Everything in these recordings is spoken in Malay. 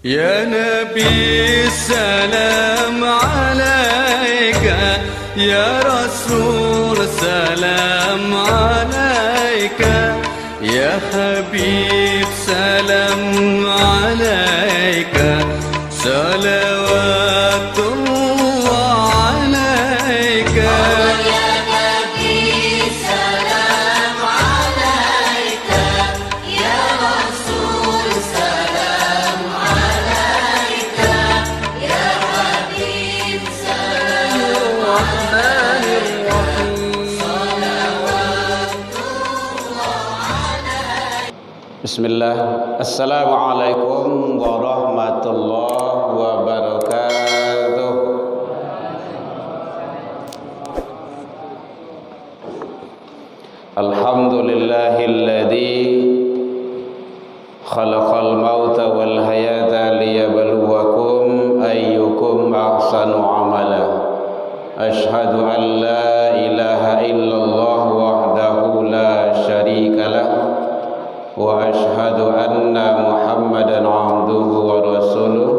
يا نبي السلام عليك، يا رسول سلام عليك، يا حبيب سلام عليك، صلوات الله عليك. Bismillah. Assalamualaikum warahmatullahi wabarakatuh. Alhamdulillahilladzi khalaqal mauta wal hayata liyabluwakum ayyukum ahsanu amala. Ashhadu an la ilaha illallah wahdahu la syarika lah, wa ashhadu anna Muhammadan abduhu wa rasuluh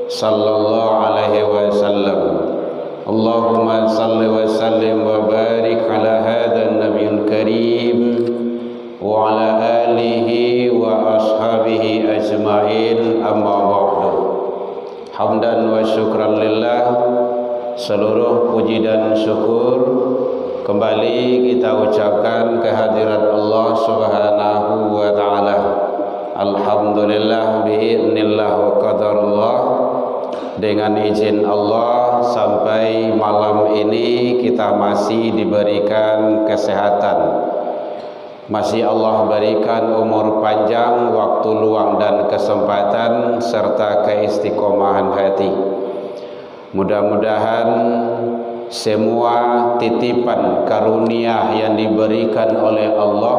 sallallahu alaihi wasallam. Allahumma salli wa sallim wa barik ala hadzal nabiyil karim wa ala alihi wa ashabihi ajmain, amma ba'du. Hamdan wa syukran lillah, seluruh puji dan syukur kembali kita ucapkan kehadirat Allah Subhanahu wa taala. Alhamdulillah biidznillah wa qadarullah. Dengan izin Allah sampai malam ini kita masih diberikan kesehatan. Masih Allah berikan umur panjang, waktu luang dan kesempatan serta keistiqomahan hati. Mudah-mudahan semua titipan karunia yang diberikan oleh Allah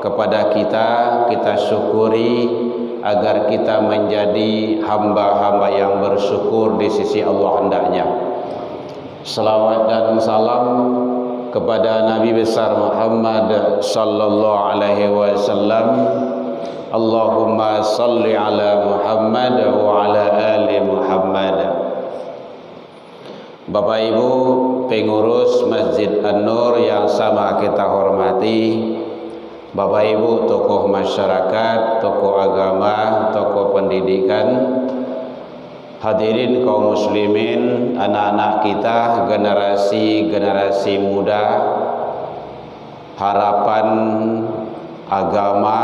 kepada kita syukuri agar kita menjadi hamba-hamba yang bersyukur di sisi Allah hendaknya. Salawat dan salam kepada Nabi besar Muhammad sallallahu alaihi wasallam. Allahumma salli ala Muhammad wa ala ali Muhammad. Bapak Ibu pengurus Masjid An-Nur yang sama kita hormati, Bapak Ibu tokoh masyarakat, tokoh agama, tokoh pendidikan, hadirin kaum muslimin, anak-anak kita, generasi muda, harapan agama,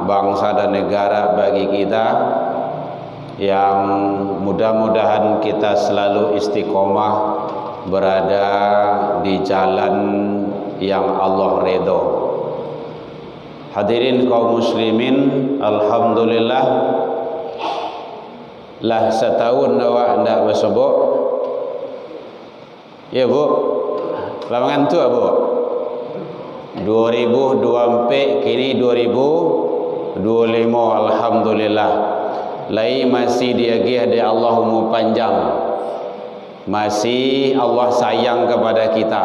bangsa dan negara bagi kita, yang mudah-mudahan kita selalu istiqomah berada di jalan yang Allah redha. Hadirin kaum muslimin, alhamdulillah lah setahun awak ndak bersebut. Ya Bu, lawangan tu Bu. 2024 kini 2025, alhamdulillah. Lai masih diagih dari Allah umur panjang. Masih Allah sayang kepada kita.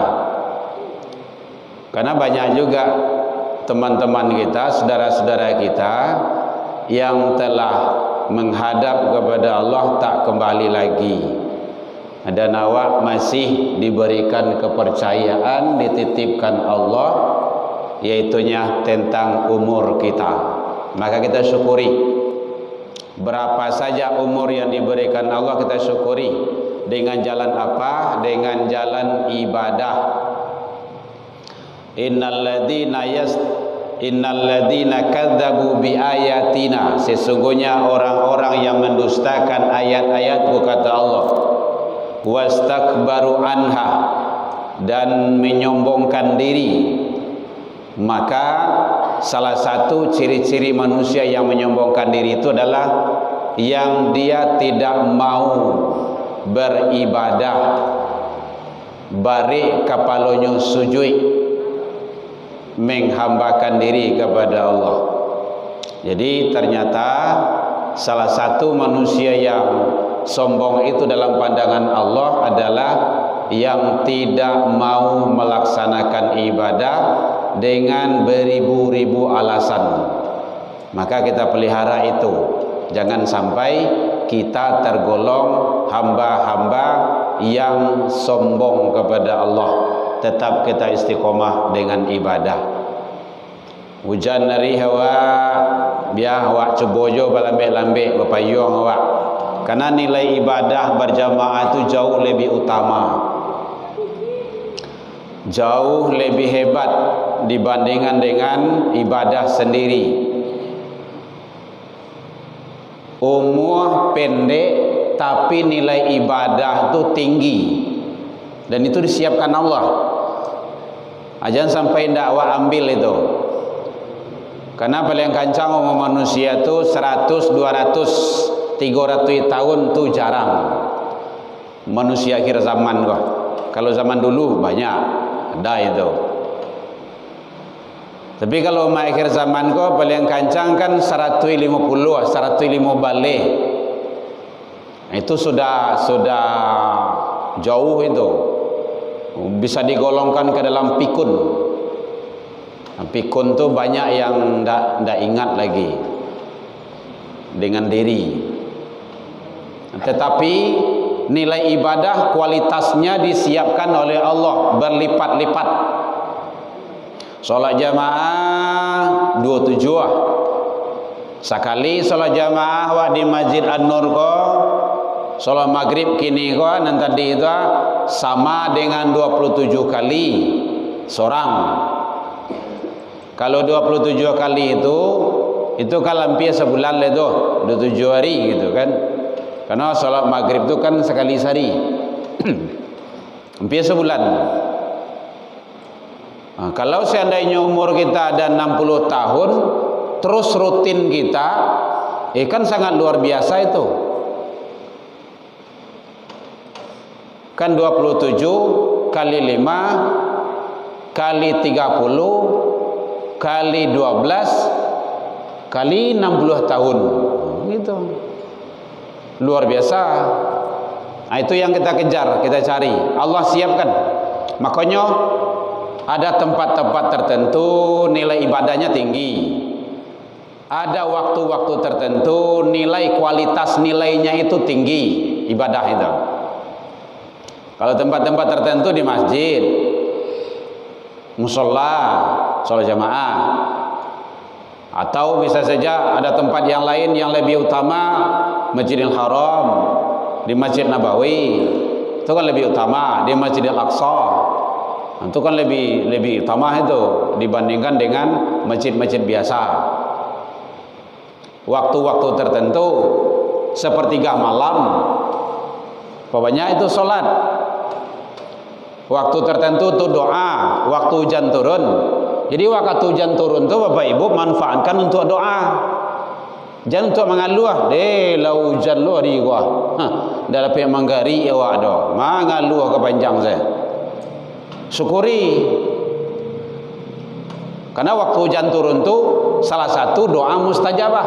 Karena banyak juga teman-teman kita, saudara-saudara kita yang telah menghadap kepada Allah tak kembali lagi. Dan awak masih diberikan kepercayaan, dititipkan Allah, yaitunya tentang umur kita. Maka kita syukuri. Berapa saja umur yang diberikan Allah kita syukuri. Dengan jalan apa? Dengan jalan ibadah. Innalladzina kadzabu biayatina, sesungguhnya orang-orang yang mendustakan ayat-ayatku kata Allah, wastakbaru anha, dan menyombongkan diri. Maka salah satu ciri-ciri manusia yang menyombongkan diri itu adalah yang dia tidak mau beribadah, bari kapalonyo sujud, menghambakan diri kepada Allah. Jadi ternyata salah satu manusia yang sombong itu dalam pandangan Allah adalah yang tidak mau melaksanakan ibadah dengan beribu-ribu alasan. Maka kita pelihara itu. Jangan sampai kita tergolong hamba-hamba yang sombong kepada Allah. Tetap kita istiqomah dengan ibadah. Hujan dari hawa biar awak cubojo balambek-lambek berpayung awak. Karena nilai ibadah berjamaah itu jauh lebih utama, jauh lebih hebat dibandingkan dengan ibadah sendiri. Umur pendek tapi nilai ibadah itu tinggi, dan itu disiapkan Allah. Jangan sampai ndak awak ambil itu. Karena paling kancang umur manusia itu 100, 200, 300 tahun itu jarang. Manusia akhir zaman kok. Kalau zaman dulu banyak ada itu. Tapi kalau akhir zaman kok paling kancang kan 150, 150 balik. Itu sudah jauh itu. Bisa digolongkan ke dalam pikun. Pikun tu banyak yang ndak ingat lagi dengan diri. Tetapi nilai ibadah kualitasnya disiapkan oleh Allah berlipat-lipat. Solat jamaah 27. Sekali solat jamaah wak di Masjid An-Nur ko, solat maghrib kini ko nan tadi itu sama dengan 27 kali seorang. Kalau 27 kali itu kan hampir sebulan lah tu, 27 hari gitu kan. Karena salat maghrib tu kan sekali sehari. Hampir sebulan. Kalau seandainya umur kita ada 60 tahun terus rutin kita, kan sangat luar biasa itu. Kan 27 kali 5 kali 30 kali 12 kali 60 tahun gitu. Luar biasa. Itu yang kita kejar, kita cari. Allah siapkan. Makanya ada tempat-tempat tertentu nilai ibadahnya tinggi. Ada waktu-waktu tertentu nilai kualitas nilainya itu tinggi ibadah itu. Kalau tempat-tempat tertentu di masjid, musola, sholat jamaah, atau bisa saja ada tempat yang lain yang lebih utama, Masjidil Haram, di Masjid Nabawi, itu kan lebih utama, di Masjidil Aqsa, itu kan lebih utama itu dibandingkan dengan masjid-masjid biasa. Waktu-waktu tertentu, sepertiga malam, pokoknya itu sholat. Waktu tertentu itu doa, waktu hujan turun. Jadi waktu hujan turun itu Bapak Ibu manfaatkan untuk doa. Jangan untuk mengaluh, lah hujan lu hari gua. Dah lepas manggari awak dah. Mengaluh kepanjang saya. Syukuri. Karena waktu hujan turun itu salah satu doa mustajabah.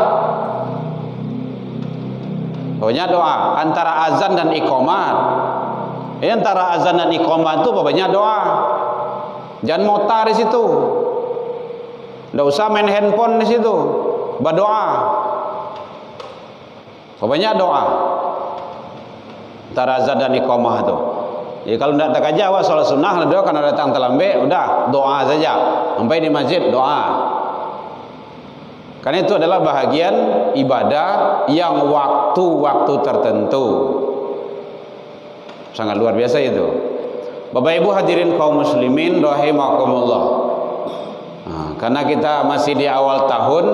Pokoknya doa antara azan dan iqamat. Antara azan dan iqamah itu banyak doa. Jangan motar di situ. Tidak usah main handphone di situ. Berdoa. Banyak doa. Antara azan dan iqamah itu. Jadi kalau tidak tak aja awak sholat sunnah doa karena datang terlambat, udah doa saja. Sampai di masjid doa. Karena itu adalah bahagian ibadah yang waktu-waktu tertentu. Sangat luar biasa itu. Bapak Ibu hadirin kaum muslimin rahimakumullah. Karena kita masih di awal tahun,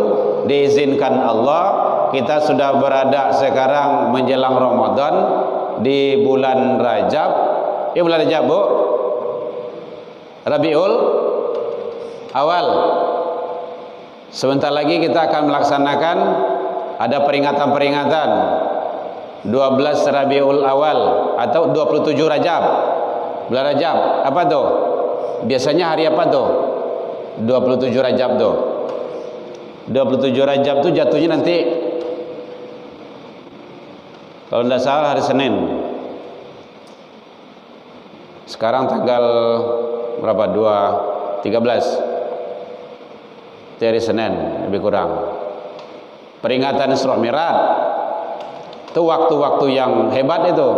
diizinkan Allah, kita sudah berada sekarang menjelang Ramadan di bulan Rajab. Bulan Rajab, Bu. Rabiul Awal. Sebentar lagi kita akan melaksanakan ada peringatan-peringatan 12 Rabiul Awal atau 27 Rajab. Bulan Rajab, apa tuh? Biasanya hari apa tuh? 27 Rajab tuh. 27 Rajab tuh jatuhnya nanti kalau tidak salah hari Senin. Sekarang tanggal berapa? 13. Itu hari Senin lebih kurang. peringatan Isra Mi'raj. Itu waktu-waktu yang hebat itu.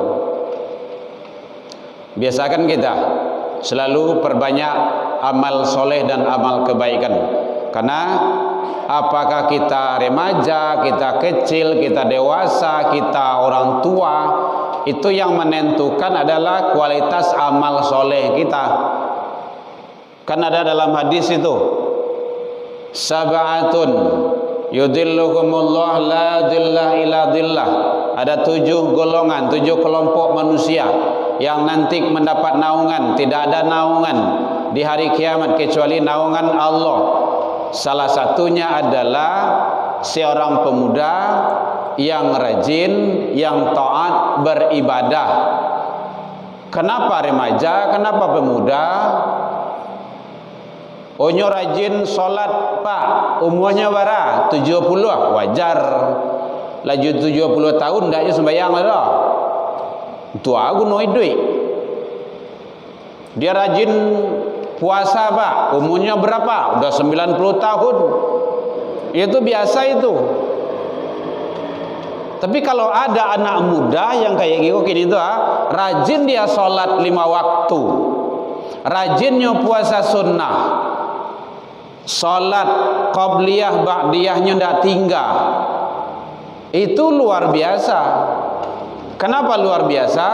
Biasakan kita selalu perbanyak amal soleh dan amal kebaikan. Karena apakah kita remaja, kita kecil, kita dewasa, kita orang tua, itu yang menentukan adalah kualitas amal soleh kita. Kan ada dalam hadis itu, sab'atun yudhilluhumullah la dhillah illa dhillah. Ada 7 golongan, 7 kelompok manusia yang nanti mendapat naungan. Tidak ada naungan di hari kiamat kecuali naungan Allah. Salah satunya adalah seorang pemuda yang rajin, yang taat beribadah. Kenapa remaja? Kenapa pemuda? Onyo rajin solat pak, umurnya berapa? 70, wajar. Laju 70 tahun dah je sembahyang lah. Tua aku noi duit. Dia rajin puasa pak, umurnya berapa? Udah 90 tahun. Itu biasa itu. Tapi kalau ada anak muda yang kayak gini tuh, rajin dia solat 5 waktu, rajinnya puasa sunnah, solat qabliyah ba'diyahnya ndak tinggal, itu luar biasa. Kenapa luar biasa?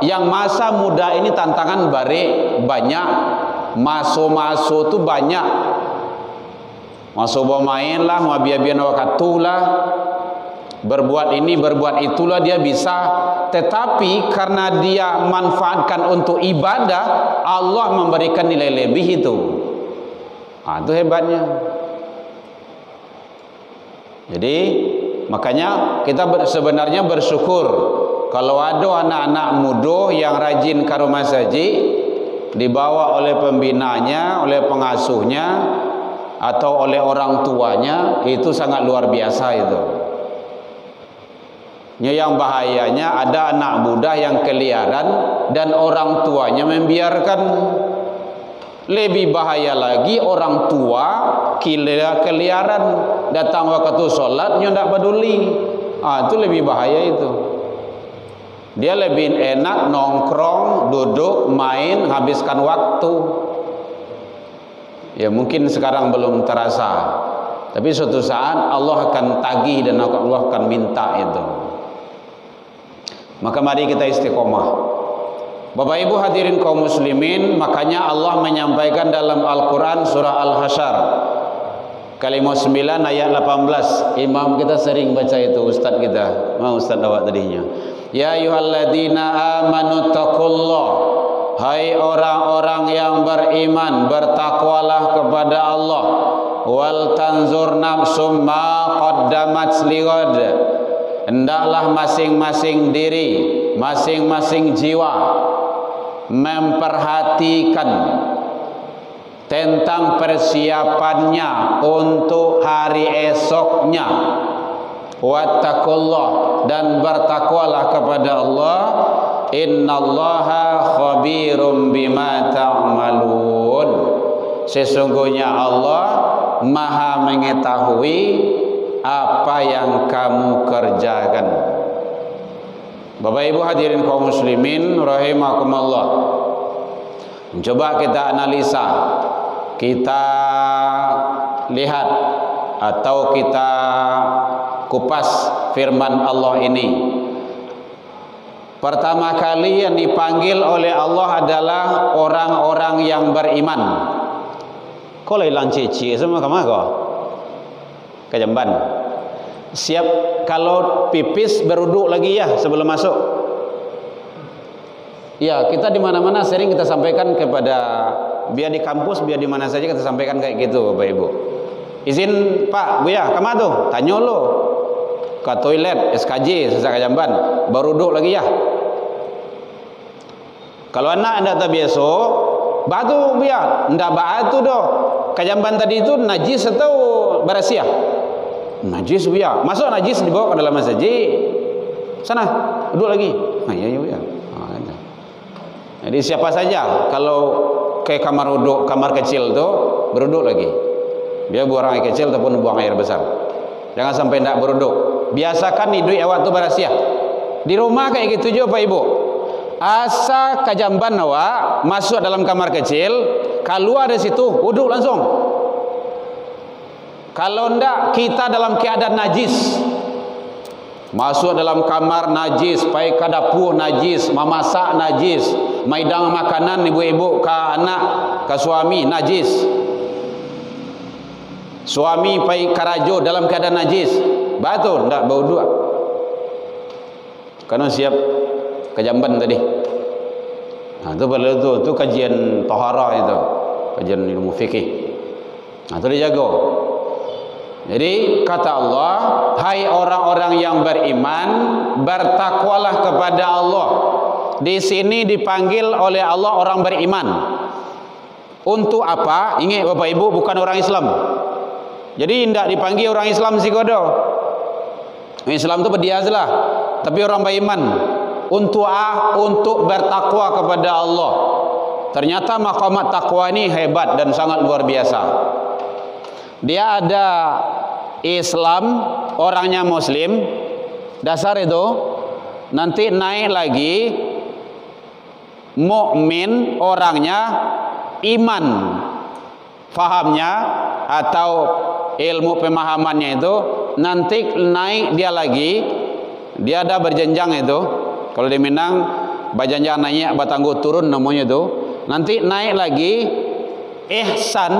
Yang masa muda ini tantangan bare banyak, maso-maso tu banyak, maso bermain lah, mau biar-biar waktu lah, berbuat ini berbuat itulah dia bisa. Tetapi karena dia manfaatkan untuk ibadah, Allah memberikan nilai lebih itu. Itu hebatnya. Jadi makanya kita sebenarnya bersyukur kalau ada anak-anak muda yang rajin ke rumah saji, dibawa oleh pembinanya, oleh pengasuhnya, atau oleh orang tuanya, itu sangat luar biasa itu. Yang bahayanya ada anak muda yang keliaran dan orang tuanya membiarkan. Lebih bahaya lagi orang tua keliaran, datang waktu sholatnya tidak peduli. Itu lebih bahaya itu. Dia lebih enak nongkrong, duduk, main, habiskan waktu. Ya mungkin sekarang belum terasa, tapi suatu saat Allah akan tagih dan Allah akan minta itu. Maka mari kita istiqomah. Bapak Ibu hadirin kaum muslimin, makanya Allah menyampaikan dalam Al-Quran surah Al-Hasyr kalimat 9 ayat 18. Imam kita sering baca itu, ustaz kita, ustaz awak tadinya. Ya ayyuhalladzina amanu taqullah, hai orang-orang yang beriman, bertakwalah kepada Allah. Wal tanzur nafsum ma qaddamat lighad, hendaklah masing-masing diri, masing-masing jiwa memperhatikan tentang persiapannya untuk hari esoknya. Wattaqullah, dan bertakwalah kepada Allah. Innallaha khabirum bima ta'malun, sesungguhnya Allah Maha mengetahui apa yang kamu kerjakan. Bapak Ibu hadirin kaum muslimin rahimakumullah, coba kita analisa, kita lihat atau kita kupas firman Allah ini. Pertama kali yang dipanggil oleh Allah adalah orang-orang yang beriman. Kau hilang cici semua kamu kau ke Jamban. Siap kalau pipis beruduk lagi ya sebelum masuk. Ya, kita di mana-mana sering kita sampaikan kepada, biar di kampus, biar di mana saja kita sampaikan kayak gitu, Bapak Ibu. Izin Pak, Buya, kemana tuh? Tanya lo ke toilet SKJ sesak Jamban, beruduk lagi ya. Kalau anak anda tak biasa, batu Buya, ndak batu doh. Kajamban tadi itu najis atau berasia? Najis Buya. Masuk najis dibawa ke dalam masjid. Sana, duduk lagi. Ya Buya. Jadi siapa saja kalau ke kamar uduk, kamar kecil tu beruduk lagi. Dia buang air kecil ataupun buang air besar. Jangan sampai tidak beruduk. Biasakan ni duit awak tu berasiah. Di rumah kayak gitu juga Pak Ibu. Asa kajamban awak masuk dalam kamar kecil, keluar dari situ wuduk langsung. Kalau ndak kita dalam keadaan najis, masuk dalam kamar najis, pai ke dapur najis, memasak najis, maidang makanan ibu-ibu ke anak, ke suami najis. Suami pai karajo dalam keadaan najis, betul ndak berwuduk. Karena siap kejamban tadi. Nah, itu perlu tu kajian taharah itu, kajian ilmu fikih. Nah, itu dijaga. Jadi kata Allah, hai orang-orang yang beriman, bertakwalah kepada Allah. Di sini dipanggil oleh Allah orang beriman. Untuk apa? Ingat Bapak Ibu, bukan orang Islam. Jadi tidak dipanggil orang Islam si kodo. Islam itu berdiazlah, tapi orang beriman. Untuk untuk bertakwa kepada Allah. Ternyata maqamat takwa ini hebat dan sangat luar biasa. Dia ada Islam, orangnya Muslim, dasar itu. Nanti naik lagi mukmin, orangnya iman, fahamnya atau ilmu pemahamannya itu. Nanti naik dia lagi, dia ada berjenjang itu. Kalau di Minang berjenjang naik batanggu turun namanya itu. Nanti naik lagi ihsan,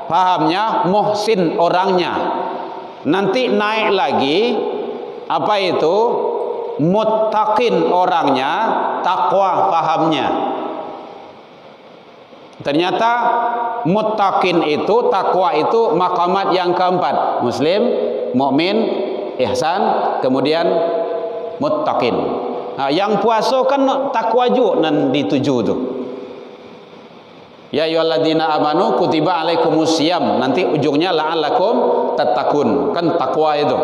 pahamnya, muhsin orangnya. Nanti naik lagi apa itu? Muttaqin orangnya, takwa pahamnya. Ternyata muttaqin itu, takwa itu maqamat yang keempat. Muslim, mukmin, ihsan, kemudian muttaqin. Nah, yang puasa kan takwa juga nan dituju tu. Ya ayyuhalladzina amanu kutiba alaikumusiyam, nanti ujungnya la'allakum tattaqun, kan takwa itu.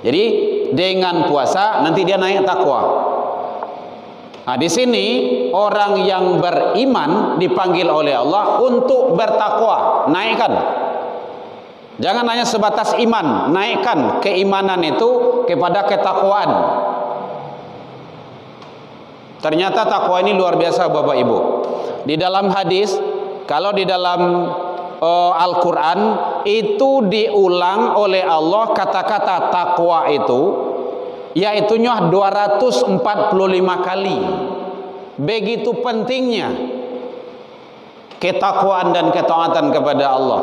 Jadi dengan puasa nanti dia naik takwa. Nah, di sini orang yang beriman dipanggil oleh Allah untuk bertakwa, naikkan. Jangan hanya sebatas iman, naikkan keimanan itu kepada ketakwaan. Ternyata takwa ini luar biasa Bapak Ibu. Di dalam hadis, kalau di dalam Al-Quran itu diulang oleh Allah kata-kata takwa itu, yaitunya 245 kali. Begitu pentingnya ketakwaan dan ketaatan kepada Allah.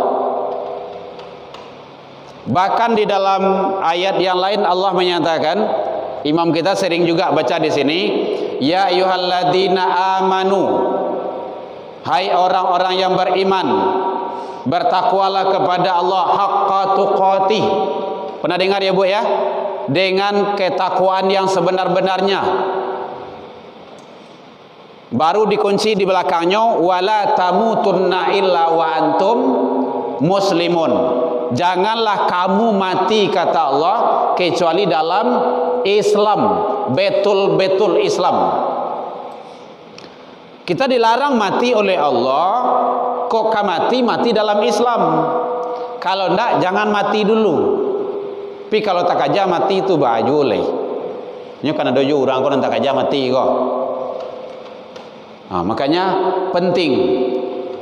Bahkan di dalam ayat yang lain Allah menyatakan, imam kita sering juga baca di sini, ya ayyuhalladzina amanu, hai orang-orang yang beriman, bertakwalah kepada Allah haqqa tuqatih. Pernah dengar ya Bu ya? Dengan ketakwaan yang sebenar-benarnya. Baru dikunci di belakangnya, wala tamutunna illa wa antum muslimun. Janganlah kamu mati kata Allah kecuali dalam Islam, betul-betul Islam. Kita dilarang mati oleh Allah, kok mati dalam Islam. Kalau enggak jangan mati dulu. Tapi kalau tak aja mati itu baju leh. Ini kan ada juga orang kok tak aja mati kok. Nah, makanya penting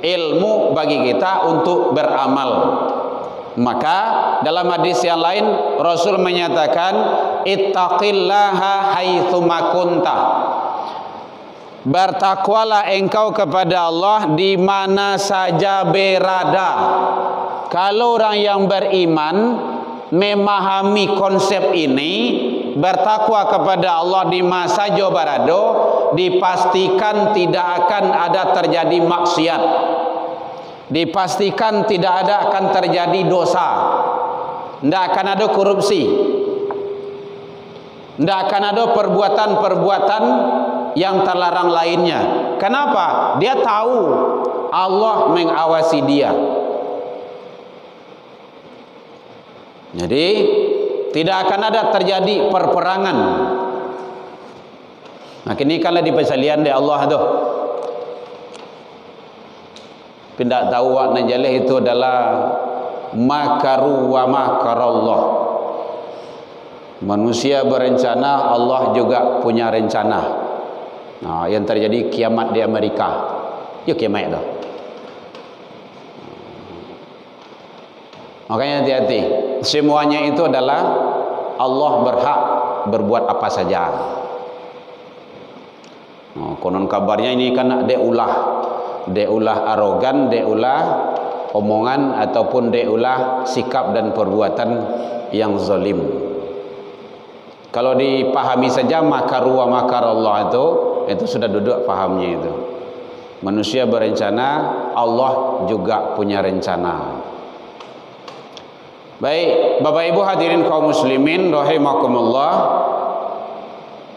ilmu bagi kita untuk beramal. Maka dalam hadis yang lain Rasul menyatakan ittaqillaha haitsuma kunta. Bertakwalah engkau kepada Allah di mana saja berada. Kalau orang yang beriman memahami konsep ini, bertakwa kepada Allah di masa saja berada, dipastikan tidak akan ada terjadi maksiat. Dipastikan tidak ada akan terjadi dosa. Tidak akan ada korupsi. Tidak akan ada perbuatan-perbuatan yang terlarang lainnya. Kenapa? Dia tahu Allah mengawasi dia. Jadi tidak akan ada terjadi perperangan. Nah, kini kalau di persalian di Allah tu. Tidak tahu wak najalih itu adalah makaru wa makarallah. Manusia berencana, Allah juga punya rencana. Nah, yang terjadi kiamat di Amerika, ya kiamat itu. Makanya hati-hati. Semuanya itu adalah Allah berhak berbuat apa saja. Nah, konon kabarnya ini kan dia ulah arogan, dia ulah omongan ataupun dia ulah sikap dan perbuatan yang zalim. Kalau dipahami saja makaru wa makarallah itu sudah duduk pahamnya itu. Manusia berencana, Allah juga punya rencana. Baik, Bapak Ibu hadirin kaum muslimin rahimakumullah.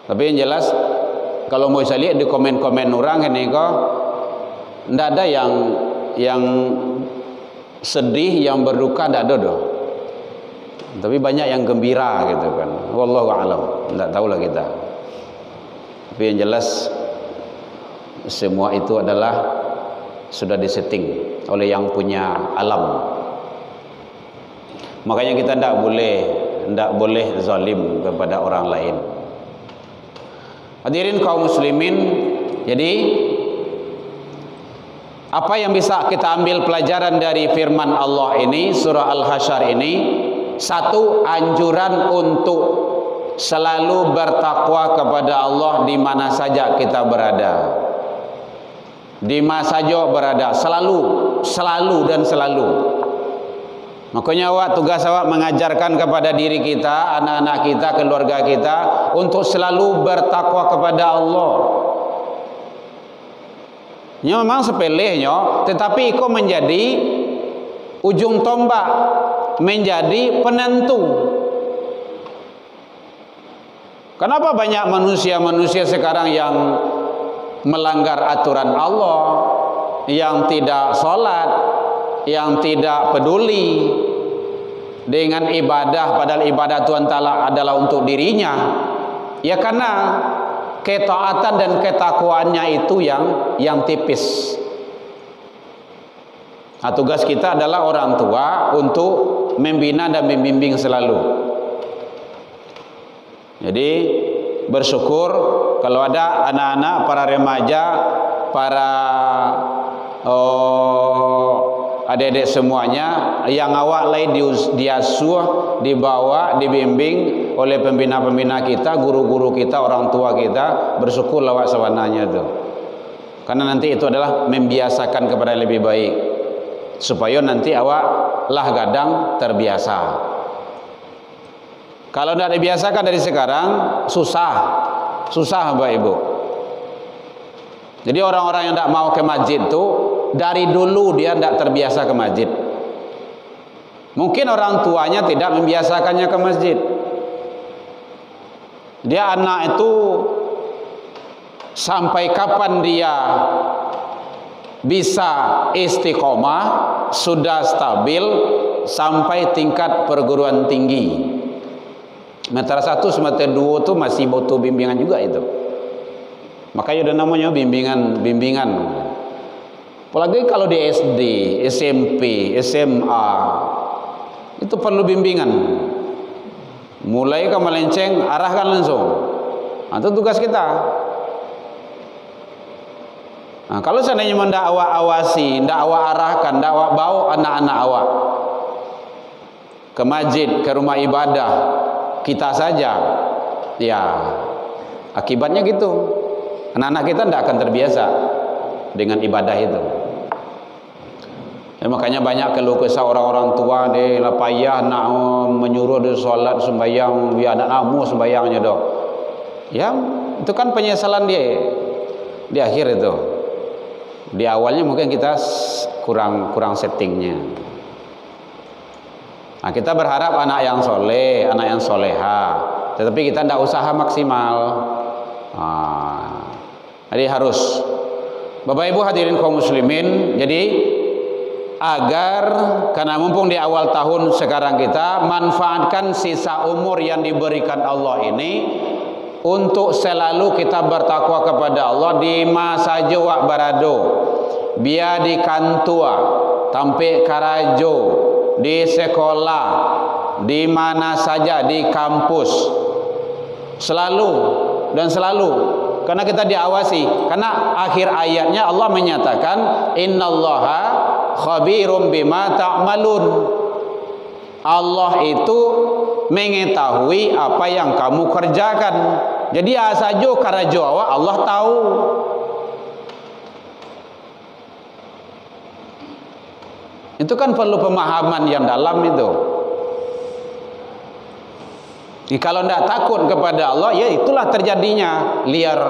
Tapi yang jelas kalau mau saya lihat di komen-komen orang ini kok tidak ada yang sedih, yang berduka, tidak ada doh. Tapi banyak yang gembira gitu kan. Wallahu a'lam. Tidak tahulah kita. Tapi yang jelas semua itu adalah sudah disetting oleh yang punya alam. Makanya kita tidak boleh zalim kepada orang lain. Hadirin kaum muslimin, jadi apa yang bisa kita ambil pelajaran dari firman Allah ini, surah Al-Hasyr ini? Satu, anjuran untuk selalu bertakwa kepada Allah di mana saja kita berada. Di mana saja berada, selalu dan selalu. Makanya tugas awak mengajarkan kepada diri kita, anak-anak kita, keluarga kita untuk selalu bertakwa kepada Allah. Ini memang sepelehnya, tetapi itu menjadi ujung tombak, menjadi penentu. Kenapa banyak manusia sekarang yang melanggar aturan Allah, yang tidak sholat, yang tidak peduli dengan ibadah, padahal ibadah Tuhan Ta'ala adalah untuk dirinya? Ya karena ketaatan dan ketakwaannya itu yang tipis. Nah, tugas kita adalah orang tua untuk membina dan membimbing selalu. Jadi bersyukur kalau ada anak-anak, para remaja, para adik-adik semuanya yang awak lain diasuh, dibawa, dibimbing oleh pembina-pembina kita, guru-guru kita, orang tua kita. Bersyukur lawak sewananya itu. Karena nanti itu adalah membiasakan kepada yang lebih baik, supaya nanti awak lah gadang terbiasa. Kalau tidak dibiasakan dari sekarang, susah Bapak Ibu. Jadi orang-orang yang tidak mau ke masjid itu dari dulu dia tidak terbiasa ke masjid. Mungkin orang tuanya tidak membiasakannya ke masjid. Dia anak itu sampai kapan dia bisa istiqomah, sudah stabil sampai tingkat perguruan tinggi. Semester 1, semester 2 itu masih butuh bimbingan juga itu. Makanya udah namanya bimbingan. Apalagi kalau di SD, SMP, SMA itu perlu bimbingan. Mulai ke melenceng, arahkan langsung. Nah, itu tugas kita. Nah, kalau seandainya tidak awak awasi, tidak awak arahkan, tidak awak bawa anak-anak awak ke masjid, ke rumah ibadah kita saja, ya akibatnya gitu. Anak-anak kita tidak akan terbiasa dengan ibadah itu. Ya, makanya banyak keluh kesah orang-orang tua dia lah payah nak menyuruh dia solat sembahyang, biar anak namu sembahyangnya dok. Ya itu kan penyesalan dia di akhir itu. Di awalnya mungkin kita kurang settingnya. Nah, kita berharap anak yang soleh, anak yang soleha, tetapi kita tidak usaha maksimal. Nah, jadi harus, Bapak Ibu hadirin kaum muslimin, jadi agar karena mumpung di awal tahun sekarang kita manfaatkan sisa umur yang diberikan Allah ini untuk selalu kita bertakwa kepada Allah di masa jawab barado, biar di kantua, tampe karajo, di sekolah, di mana saja, di kampus, selalu dan selalu, karena kita diawasi. Karena akhir ayatnya Allah menyatakan innallaha khabirum bima ta'malun. Allah itu mengetahui apa yang kamu kerjakan. Jadi asajo karajo awak Allah tahu. Itu kan perlu pemahaman yang dalam itu. Kalau tidak takut kepada Allah, ya itulah terjadinya liar,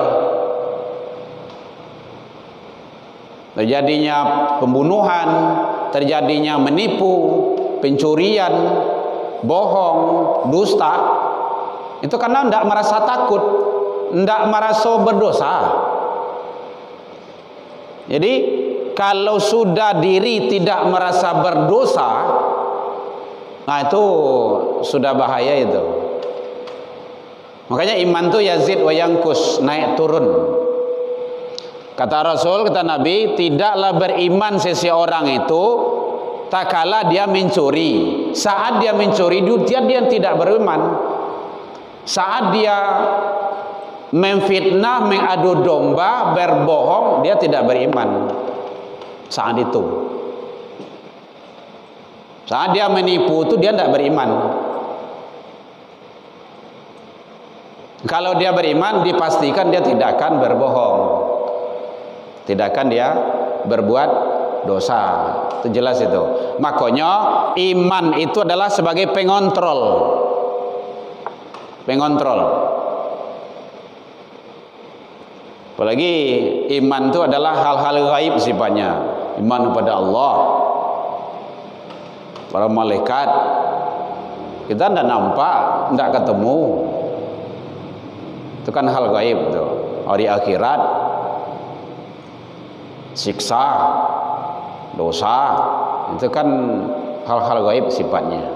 terjadinya pembunuhan, terjadinya menipu, pencurian, bohong, dusta. Itu karena tidak merasa takut, tidak merasa berdosa. Jadi kalau sudah diri tidak merasa berdosa, nah itu sudah bahaya itu. Makanya iman itu yazid wa yankus, naik turun. Kata Rasul, kata Nabi, tidaklah beriman seseorang itu tak kala dia mencuri. Saat dia mencuri, dia tidak beriman. Saat dia memfitnah, mengadu domba, berbohong, dia tidak beriman. Saat itu, saat dia menipu itu dia tidak beriman. Kalau dia beriman, dipastikan dia tidak akan berbohong, tidak akan dia berbuat dosa. Itu jelas itu. Makanya iman itu adalah sebagai pengontrol. Pengontrol. Apalagi iman itu adalah hal-hal gaib sifatnya. Iman kepada Allah, para malaikat, kita tidak nampak, tidak ketemu. Itu kan hal gaib itu. Hari akhirat, siksa, dosa, itu kan hal-hal gaib sifatnya.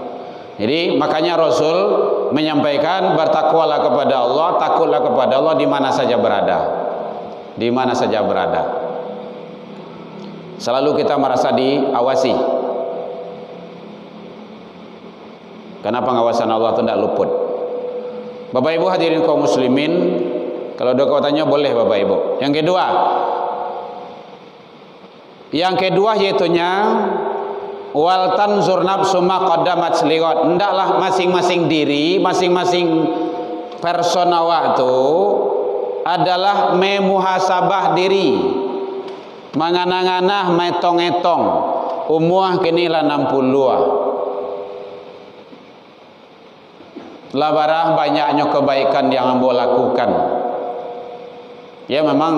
Jadi makanya Rasul menyampaikan bertakwalah kepada Allah, takutlah kepada Allah di mana saja berada. Di mana saja berada. Selalu kita merasa diawasi. Karena pengawasan Allah itu tidak luput. Bapak Ibu hadirin kaum muslimin, kalau ada tanya boleh Bapak Ibu. Yang kedua yaitunya wal tanzur nafsu ma qaddamat liwat. Hendaklah masing-masing diri, masing-masing persona waktu adalah memuhasabah diri, manganah-nganah metong-etong umuah kinilah 60 lah barang banyaknya kebaikan yang ambo lakukan. Ya memang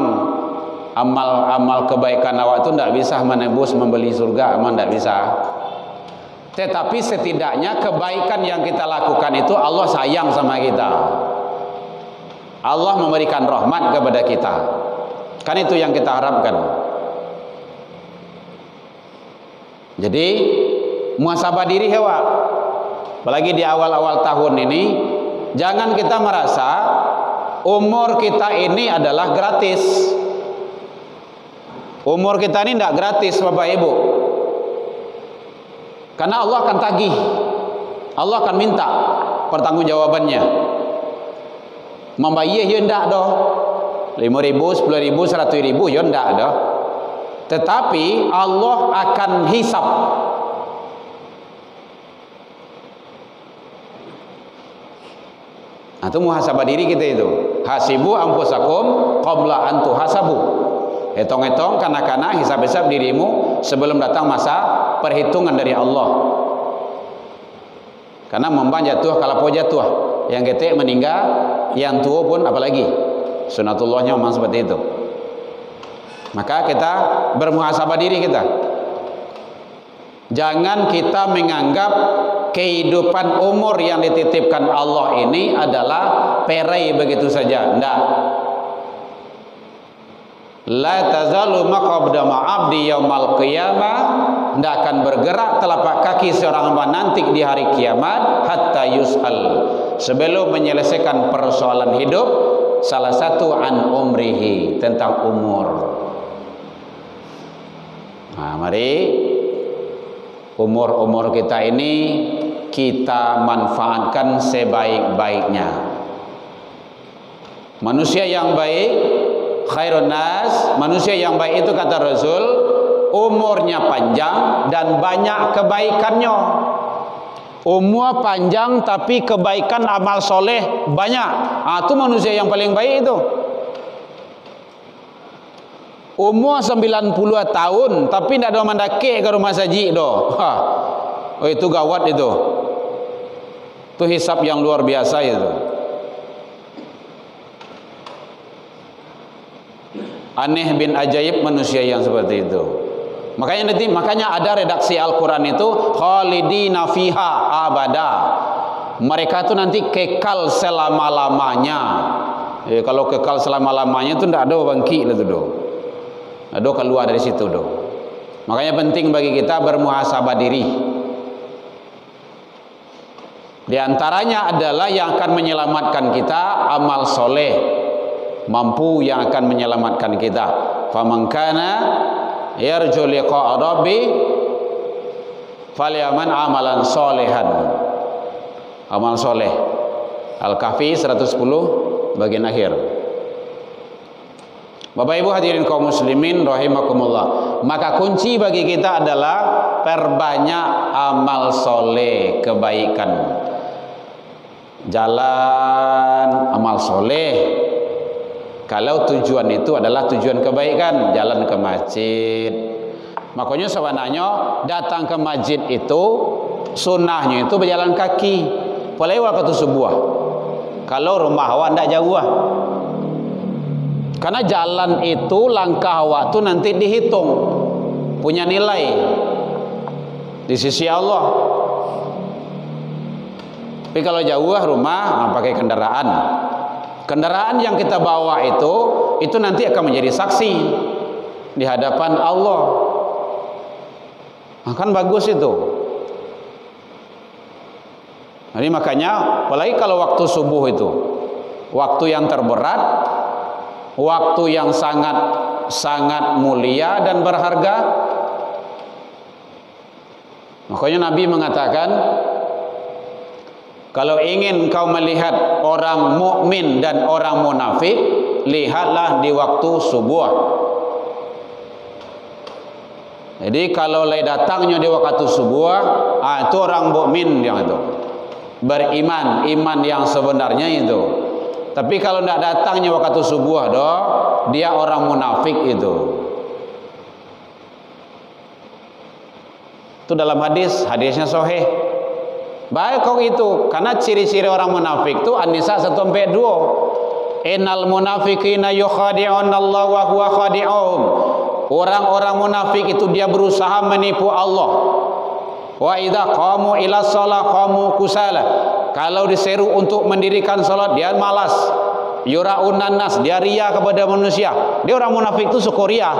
amal kebaikan awak itu tidak bisa menebus membeli surga, memang tidak bisa. Tetapi setidaknya kebaikan yang kita lakukan itu Allah sayang sama kita. Allah memberikan rahmat kepada kita. Kan itu yang kita harapkan. Jadi muhasabah diri hewa. Apalagi di awal-awal tahun ini, jangan kita merasa umur kita ini adalah gratis. Umur kita ini tidak gratis Bapak Ibu. Karena Allah akan tagih, Allah akan minta pertanggungjawabannya. Membayar ya ndak doh, 5.000, 10.000, 100.000 ya ndak doh. Tetapi Allah akan hisab. Nah, itu muhasabah diri kita itu. Hasibu anfusakum qabla an tuhasabu. Hitung-hitung kanak-kanak hisab-hisab dirimu sebelum datang masa perhitungan dari Allah. Karena memban jatuh kalapo jatuh, yang ketik meninggal, yang tua pun apalagi. Sunatullahnya memang seperti itu. Maka kita bermuhasabah diri kita. Jangan kita menganggap kehidupan umur yang dititipkan Allah ini adalah perai begitu saja. Tidak. La tazalu maqabdama abdi yaumal qiyamah. Tidak akan bergerak telapak kaki seorang hamba nanti di hari kiamat hatta yus'al, sebelum menyelesaikan persoalan hidup. Salah satu an umrihi, tentang umur. Nah, mari umur kita ini kita manfaatkan sebaik-baiknya. Manusia yang baik, khairun nas, manusia yang baik itu kata Rasul, umurnya panjang dan banyak kebaikannya. Umur panjang tapi kebaikan amal soleh banyak. Itu manusia yang paling baik itu. Umur 90 tahun tapi tidak ada mendaki ke rumah saji doh. Oh itu gawat itu. Itu hisab yang luar biasa itu. Aneh bin ajaib manusia yang seperti itu. Makanya ada redaksi Al-Quran itu khalidina fiha abada. Mereka itu nanti kekal selama-lamanya. Kalau kekal selama-lamanya itu tidak ada bangkit lah tu doh. Ada keluar dari situ doh. Makanya penting bagi kita bermuhasabah diri. Di antaranya adalah yang akan menyelamatkan kita amal soleh, mampu yang akan menyelamatkan kita. Faman kana yarju liqa'a rabbi falyaman amalan solehan. Amal soleh. Al-Kahfi 110 bagian akhir. Bapak Ibu hadirin kaum muslimin rahimakumullah. Maka kunci bagi kita adalah perbanyak amal soleh, kebaikan. Jalan amal soleh. Kalau tujuan itu adalah tujuan kebaikan, jalan ke masjid. Makanya sebenarnya datang ke masjid itu sunnahnya itu berjalan kaki. Apalagi waktu subuh. Kalau rumah awak tidak jauh. Karena jalan itu langkah awak tu nanti dihitung, punya nilai di sisi Allah. Tapi kalau jauh rumah pakai kendaraan. Kendaraan yang kita bawa itu nanti akan menjadi saksi di hadapan Allah. Akan bagus itu. Jadi makanya apalagi kalau waktu subuh itu, waktu yang terberat, waktu yang sangat mulia dan berharga. Makanya Nabi mengatakan, kalau ingin kau melihat orang mukmin dan orang munafik, lihatlah di waktu subuh. Jadi kalau datangnya di waktu subuh, itu orang mukmin yang itu. Beriman, iman yang sebenarnya itu. Tapi kalau tidak datangnya waktu subuh dia orang munafik itu. Itu dalam hadisnya sahih. Baik kau itu, karena ciri-ciri orang munafik itu An-Nisa 1-2. Innal munafiqina yukhadi'una Allah wa huwa khadi'uhum. Orang-orang munafik itu dia berusaha menipu Allah. Wa idza qamu ila shalah qamu kusala. Kalau diseru untuk mendirikan salat dia malas. Yura'unan nas, dia ria kepada manusia. Dia orang munafik itu suka ria.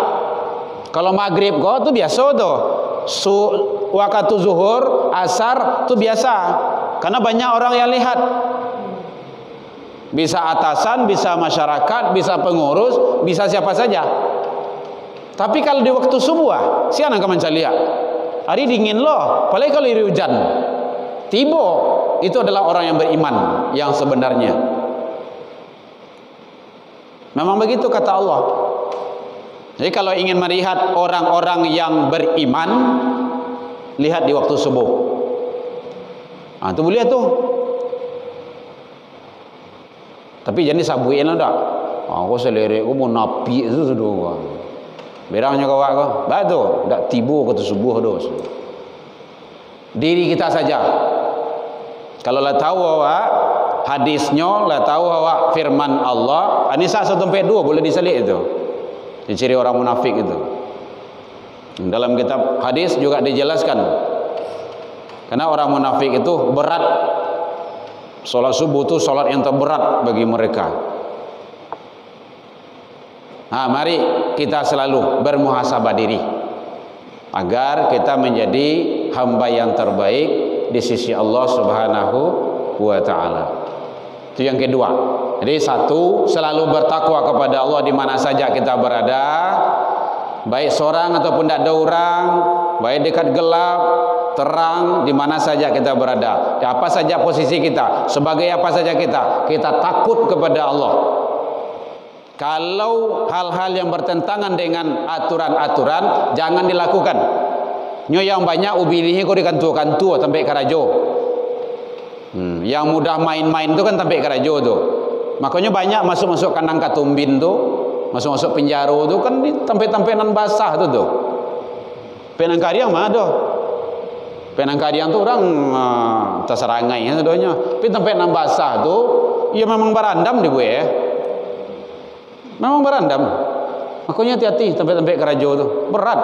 Kalau maghrib kau tu biasa tu. Waktu zuhur, asar tu biasa. Karena banyak orang yang lihat. Bisa atasan, bisa masyarakat, bisa pengurus, bisa siapa saja. Tapi kalau di waktu subuh, siapa yang akan mencari lihat? Hari dingin loh, apalagi kalau hari hujan. Tiba, itu adalah orang yang beriman yang sebenarnya. Memang begitu kata Allah. Jadi kalau ingin melihat orang-orang yang beriman, lihat di waktu subuh. Itu boleh tuh. Tapi jangan disabuin lah dah. Aku selirik, aku mau napi itu sudah. Berangnya kawak kau. Betul, tak tibu waktu subuh tu. Diri kita saja. Kalau lah tahu awak hadisnya, lah tahu awak firman Allah. An-Nisa 1-2 boleh diselik itu. Ciri orang munafik itu. Dalam kitab hadis juga dijelaskan. Karena orang munafik itu berat. Salat subuh itu salat yang terberat bagi mereka. Mari kita selalu bermuhasabah diri agar kita menjadi hamba yang terbaik di sisi Allah Subhanahu wa taala. Itu yang kedua. Jadi satu, selalu bertakwa kepada Allah di mana saja kita berada, baik seorang ataupun tidak ada orang, baik dekat gelap, terang di mana saja kita berada, apa saja posisi kita, sebagai apa saja kita takut kepada Allah. Kalau hal-hal yang bertentangan dengan aturan-aturan jangan dilakukan. Nyo yang banyak ubilihi kau dikantu-kantu sampai karajo. Yang mudah main-main tu kan sampai karajo tu. Makanya banyak masuk-masuk kandang katumbin tu, masuk-masuk penjara tu kan di tempat-tempat basah tu. Penang Kariang mah ada. Penang Kariang tu orang terserangai sedonya. Tapi tempat nan basah tu ya memang berandam dia buat. Memang berandam. Makanya hati-hati tempat-tempat karajo tu. Berat.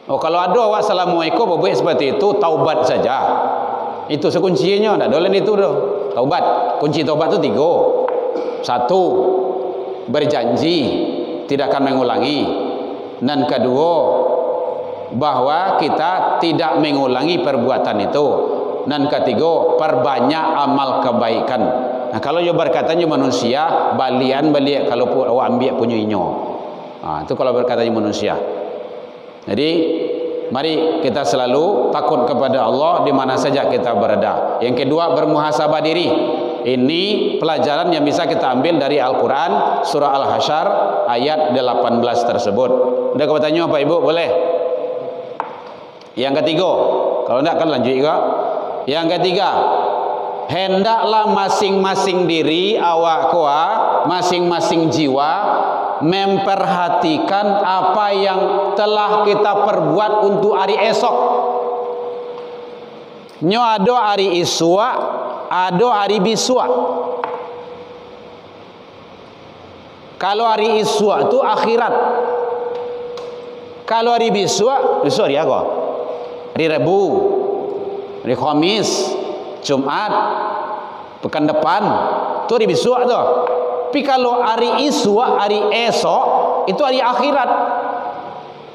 Oh, kalau ada awak assalamualaikum buat seperti itu, taubat saja. Itu sekuncinya, tak ada lain itu dah. Taubat. Kunci taubat tu 3. 1, berjanji tidak akan mengulangi. Dan kedua, bahwa kita tidak mengulangi perbuatan itu. Dan ketiga, perbanyak amal kebaikan. Nah, kalau you berkatanya manusia, balian balik kalau awak ambil punya inyo. Itu kalau berkatanya manusia. Jadi mari kita selalu takut kepada Allah di mana saja kita berada. Yang kedua, bermuhasabah diri. Ini pelajaran yang bisa kita ambil dari Al-Quran surah Al-Hasyr ayat 18 tersebut. Ada pertanyaan Pak Ibu? Boleh? Yang ketiga, kalau tidak kan lanjut juga. Yang ketiga, hendaklah masing-masing diri awak koa, masing-masing jiwa memperhatikan apa yang telah kita perbuat untuk hari esok. Nyo ada hari iswa, ada hari biswa. Kalau hari iswa itu akhirat. Kalau hari biswa, besok hari apa? Hari Rabu, hari Khamis, Jumat, pekan depan, itu hari biswa tu. Tapi kalau hari iswa, hari esok, itu hari akhirat.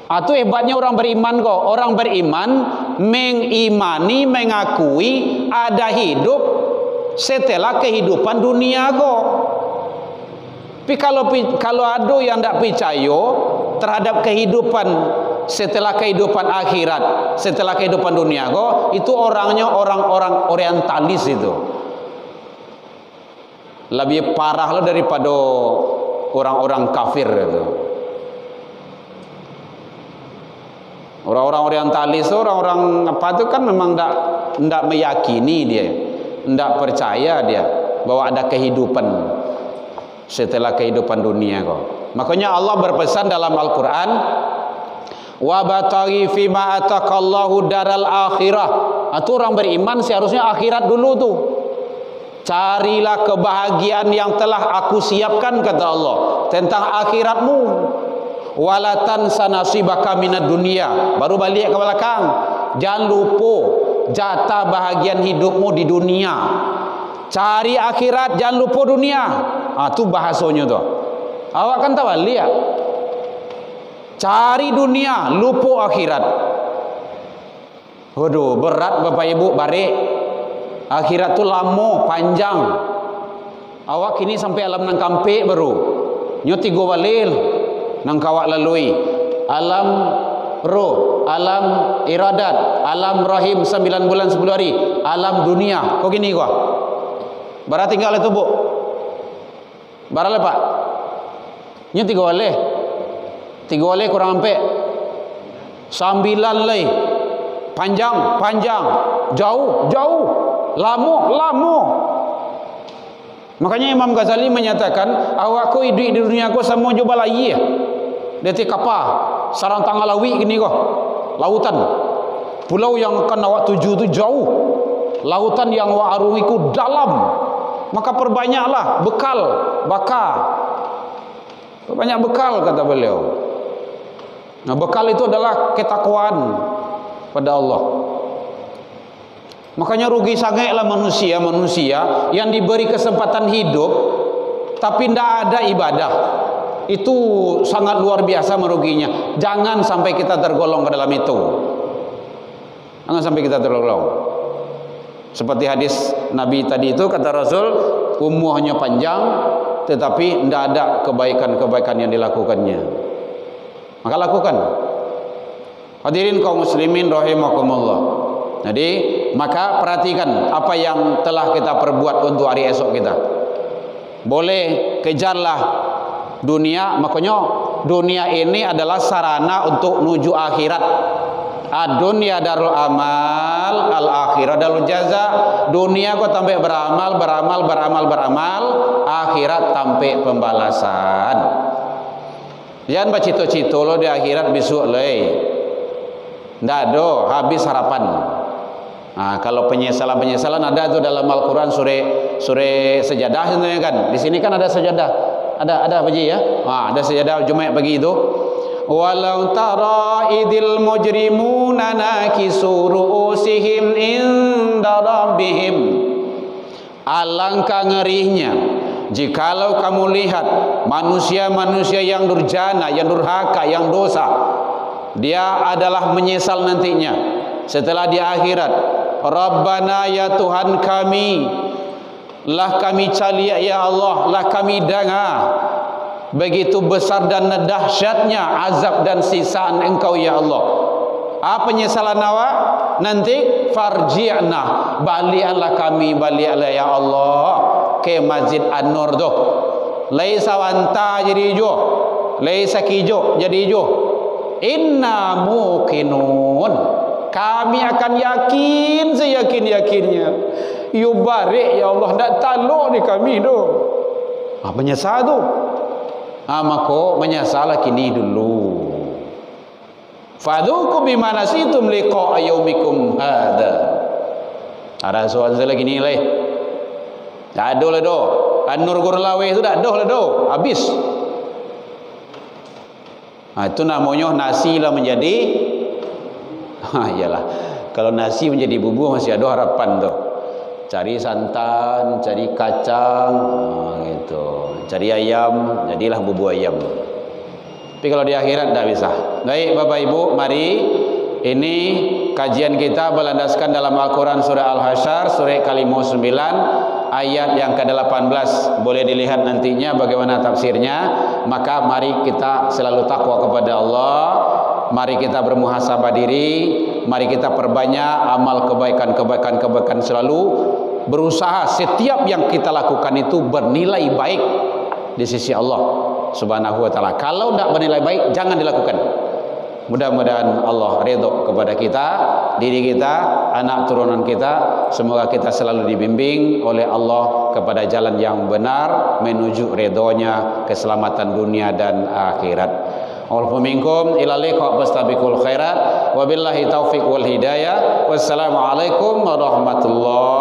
Itu hebatnya orang beriman kok. Orang beriman mengimani, mengakui ada hidup setelah kehidupan dunia kok. Tapi kalau ada yang tidak percaya terhadap kehidupan setelah kehidupan akhirat, setelah kehidupan dunia kok, itu orangnya orang-orang orientalis itu. Lebih parah lah daripada orang-orang kafir itu. Orang-orang orientalis, orang-orang apa itu kan memang tidak meyakini dia, tidak percaya dia bahwa ada kehidupan setelah kehidupan dunia kok. Makanya Allah berpesan dalam Al-Quran, wa bataghi fima atakallahu daral akhirah. Itu orang beriman seharusnya akhirat dulu tuh. Carilah kebahagiaan yang telah aku siapkan, kata Allah, tentang akhiratmu. Wala tansa nasibaka minad dunia. Baru balik ke belakang. Jangan lupa jatah bahagian hidupmu di dunia. Cari akhirat, jangan lupa dunia. Itu bahasanya tu. Awak kan tahu lihat. Cari dunia, lupa akhirat. Waduh, berat Bapak Ibu balik. Akhirat tu lama, panjang. Awak kini sampai alam nang kampe baru. Nyo 3 walil nang kawak lalui. Alam roh, alam iradat, alam rahim 9 bulan 10 hari, alam dunia. Kok gini kok? Bara tinggal itu bu. Bara le Pak. Nyo 3 walil. 3 walil kurang ampe. 9 lay. Panjang, jauh, lama. Makanya Imam Ghazali menyatakan, awakku hidup di dunia aku semua coba lagi ya. Deti kapal, sarang tanggalawi gini kok. Lautan. Pulau yang akan awak tuju itu jauh. Lautan yang awak arungi ku dalam. Maka perbanyaklah bekal, Perbanyak bekal, kata beliau. Nah, bekal itu adalah ketakwaan pada Allah. Makanya rugi sangatlah manusia yang diberi kesempatan hidup tapi tidak ada ibadah. Itu sangat luar biasa meruginya. Jangan sampai kita tergolong ke dalam itu. Jangan sampai kita tergolong. Seperti hadis Nabi tadi itu, kata Rasul, umurnya panjang tetapi tidak ada kebaikan-kebaikan yang dilakukannya. Maka lakukan. Hadirin kaum muslimin rahimakumullah. Jadi maka perhatikan apa yang telah kita perbuat untuk hari esok kita. Boleh kejarlah dunia, makanya dunia ini adalah sarana untuk menuju akhirat. Dunia darul amal, al akhirah darul jaza. Dunia kau tampai beramal, akhirat tampai pembalasan. Jangan bacito-cito lo di akhirat besok le. Ndak ada, habis harapan. Nah, kalau penyesalan ada tuh dalam Al-Qur'an sure sejadah sebenarnya kan. Di sini kan ada sejadah. Ada apa ya? Ada sejadah Jumat pagi itu. Walau tara idil mujrimuna nakisu ru'usihim inda rabbihim. Alangkah ngerinya jikalau kamu lihat manusia-manusia yang durjana, yang durhaka, yang dosa, dia adalah menyesal nantinya setelah di akhirat. Rabbana ya Tuhan kami, lah kami calia ya Allah, lah kami dengar begitu besar dan dahsyatnya azab dan siksaan Engkau ya Allah. Apa penyesalan awak? Nanti farji'na, balikanlah kami, balikanlah ya Allah ke Masjid An-Nur tu. Laisa wanta jadi hijau, laisa kijo jadi hijau. Inna muqinun, kami akan yakin seyakin-yakinnya. Yubarik ya Allah, tak taluk ni kami tu. Menyesal tu. Maka menyesal kini dulu. Fadhuku bima nasitum liqa yaumikum hada. Ada soal lagi ni leh. Tak ada lah do. An-Nur Gurlawe tu tak ada lah do. Habis. Itu namanya nasi lah menjadi. Iyalah. Kalau nasi menjadi bubur masih ada harapan tu. Cari santan, cari kacang, gitu. Cari ayam, jadilah bubur ayam. Tapi kalau di akhirat tak bisa. Baik Bapak Ibu, mari ini kajian kita berlandaskan dalam Al-Quran surah Al-Hasyr, surah Kalimah 9, ayat yang ke-18. Boleh dilihat nantinya bagaimana tafsirnya. Maka mari kita selalu takwa kepada Allah. Mari kita bermuhasabah diri. Mari kita perbanyak amal kebaikan selalu. Berusaha setiap yang kita lakukan itu bernilai baik di sisi Allah Subhanahu wa taala. Kalau tidak bernilai baik, jangan dilakukan. Mudah-mudahan Allah ridha kepada kita, diri kita, anak turunan kita. Semoga kita selalu dibimbing oleh Allah kepada jalan yang benar menuju ridhonya, keselamatan dunia dan akhirat. Allahumma minkum ila liqa fastabiqul khairat. Wabillahi taufiq wal hidayah. Wassalamualaikum warahmatullahi